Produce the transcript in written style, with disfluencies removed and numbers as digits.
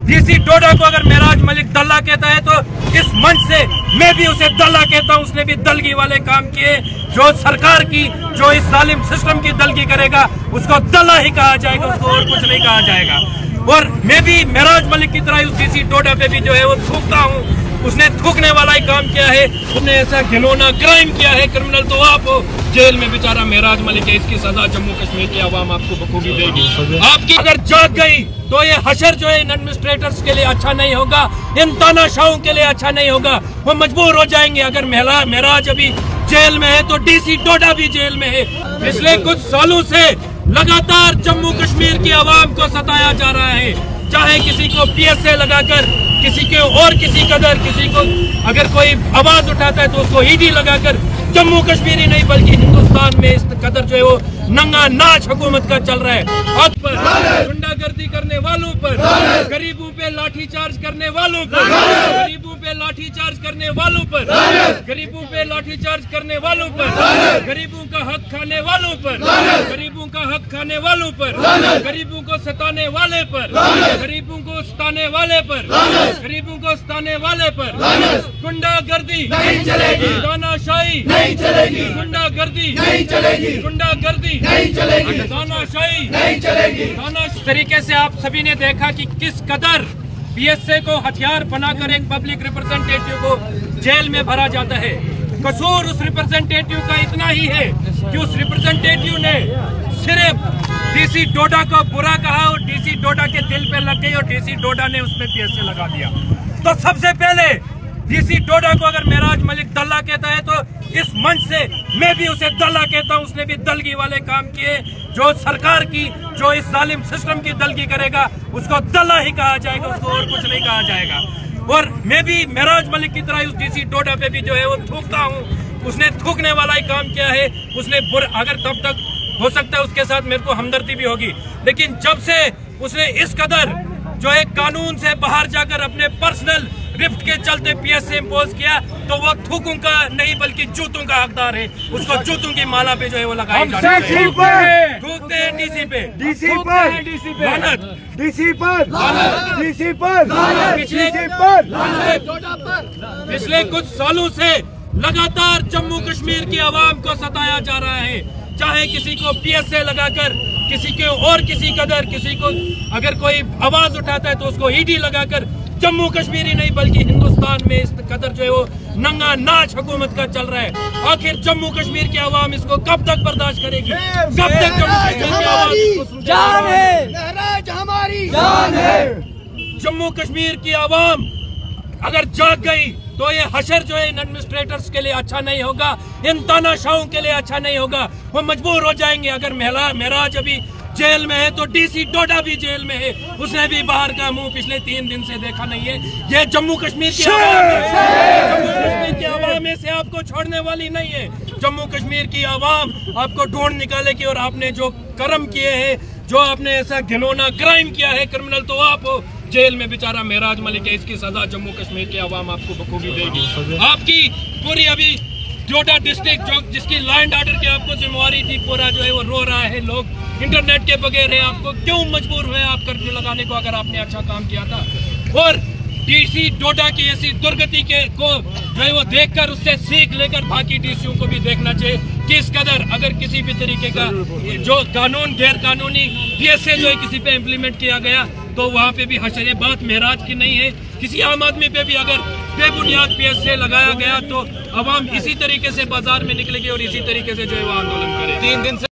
DC डोडा को अगर मेराज मलिक दल्ला कहता है तो इस मंच से मैं भी उसे दल्ला कहता हूं। उसने भी दलगी वाले काम किए। जो सरकार की, जो इस जालिम सिस्टम की दलगी करेगा उसको दल्ला ही कहा जाएगा, उसको और कुछ नहीं कहा जाएगा। और मैं भी मेराज मलिक की तरह उस डीसी डोडा पे भी जो है वो थूकता हूँ। उसने थूकने वाला ही काम किया है, उसने ऐसा घिनौना क्राइम किया है, क्रिमिनल तो आप हो। जेल में बेचारा मेराज मलिक है, इसकी सजा जम्मू कश्मीर की आवाम आपको बखूबी देगी। आपकी अगर जाग गई तो ये हशर जो है इन एडमिनिस्ट्रेटर्स के लिए अच्छा नहीं होगा, इन तानाशाहों के लिए अच्छा नहीं होगा। वो मजबूर हो जाएंगे। अगर मेराज अभी जेल में है तो डीसी डोडा भी जेल में है। पिछले कुछ सालों से लगातार जम्मू कश्मीर की आवाम को सताया जा रहा है, चाहे किसी को PSA लगाकर, किसी के और किसी कदर, किसी को अगर कोई आवाज उठाता है तो उसको ईडी लगाकर। जम्मू कश्मीर ही नहीं बल्कि हिंदुस्तान में इस कदर जो है वो नंगा नाच हुकूमत का चल रहा है। हक पर, गुंडागर्दी करने वालों पर, गरीबों पे लाठी चार्ज करने वालों पर, गरीबों पे लाठी चार्ज करने वालों पर, गरीबों पे लाठी चार्ज करने वालों पर, गरीबों का हक खाने वालों पर, गरीबों का हक खाने वालों पर, गरीबों को सताने वाले पर, गरीबों को सताने वाले पर, गरीबों को सताने वाले पर गुंडागर्दी नहीं चलेगी, तानाशाही नहीं चलेगी, गुंडागर्दी नहीं चलेगी, गुंडागर्दी नहीं चलेगी, तानाशाही नहीं चलेगी। इस तरीके से आप सभी ने देखा कि किस कदर PSA को हथियार बनाकर एक पब्लिक रिप्रेजेंटेटिव को जेल में भरा जाता है। कसूर उस रिप्रेजेंटेटिव का इतना ही है कि उस रिप्रेजेंटेटिव ने सिर्फ डीसी डोडा को बुरा कहा और डीसी डोडा के दिल पे लग गई और डीसी डोडा ने उसमें PSA लगा दिया। तो सबसे पहले डीसी डोडा को अगर मेराज मलिक दल्ला कहता है तो इस मंच से मैं भी उसे दल्ला कहता हूं। उसने भी दलगी वाले काम किए। जो सरकार की, जो इस जालिम सिस्टम की दलगी करेगा उसको दल्ला ही कहा जाएगा, उसको और कुछ नहीं कहा जाएगा। और मैं भी मेराज मलिक की तरह उस डीसी डोडा पे भी जो है वो थूकता हूँ। उसने थूकने वाला ही काम किया है। उसने अगर तब तक हो सकता है उसके साथ मेरे को हमदर्दी भी होगी, लेकिन जब से उसने इस कदर जो है कानून से बाहर जाकर अपने पर्सनल रिफ्ट के चलते PSA इम्पोज किया तो वो थूकों का नहीं बल्कि जूतों का हकदार है। उसको जूतों की माला पे जो है वो लगाई जाती है। थूकते हैं डीसी पे, डीसी पर, डीसी पे लानत, डीसी पर, डीसी पर, पिछले कुछ सालों से लगातार जम्मू कश्मीर की आवाम को सताया जा रहा है, चाहे किसी को PSA लगाकर, किसी के और किसी कदर, किसी को अगर कोई आवाज उठाता है तो उसको ईडी लगाकर। जम्मू कश्मीर ही नहीं बल्कि हिंदुस्तान में इस कदर जो है वो नंगा नाच हुकूमत का चल रहा है। आखिर जम्मू कश्मीर की आवाम इसको कब तक बर्दाश्त करेगी? कब तक जम्मू कश्मीर की आवाम इसको सुनेगी? हमारी जान है। जम्मू कश्मीर की आवाम अगर जाग गई तो ये हशर जो है इन एडमिनिस्ट्रेटर्स के लिए अच्छा नहीं होगा, इन तानाशाहों के लिए अच्छा नहीं होगा। वो मजबूर हो जाएंगे। अगर मेराज अभी जेल में है तो डीसी डोडा भी जेल में है। उसने भी बाहर का मुंह पिछले 3 दिन से देखा नहीं है। ये जम्मू कश्मीर की आवाम है। जम्मू कश्मीर की आवाम में से आपको छोड़ने वाली नहीं है। जम्मू कश्मीर की आवाम आपको ढूंढ निकालेगी। और आपने जो कर्म किए हैं, जो आपने ऐसा घिनौना क्राइम किया है, क्रिमिनल तो आप हो। जेल में बेचारा मेराज मलिक है, इसकी सजा जम्मू कश्मीर की आवाम आपको बखूबी देगी। आपकी पूरी अभी डोडा डिस्ट्रिक्ट जो जिसकी लैंड ऑर्डर की आपको जिम्मेवारी थी, पूरा जो है वो रो रहा है। लोग इंटरनेट के बगैर है। आपको क्यों मजबूर हुए आप कर्फ्यू लगाने को अगर आपने अच्छा काम किया था? और डीसी डोडा की ऐसी दुर्गति को जो है वो देखकर उससे सीख लेकर बाकी डीसीओ को भी देखना चाहिए कि इस कदर अगर किसी भी तरीके का जो कानून गैर कानूनी PSA जो है किसी पे इम्प्लीमेंट किया गया तो वहाँ पे भी हशर। बात मेराज की नहीं है, किसी आम आदमी पे भी अगर बेबुनियाद PSA लगाया गया तो अवाम इसी तरीके से बाजार में निकलेगी और इसी तरीके से जो है वो आंदोलन करे। 3 दिन से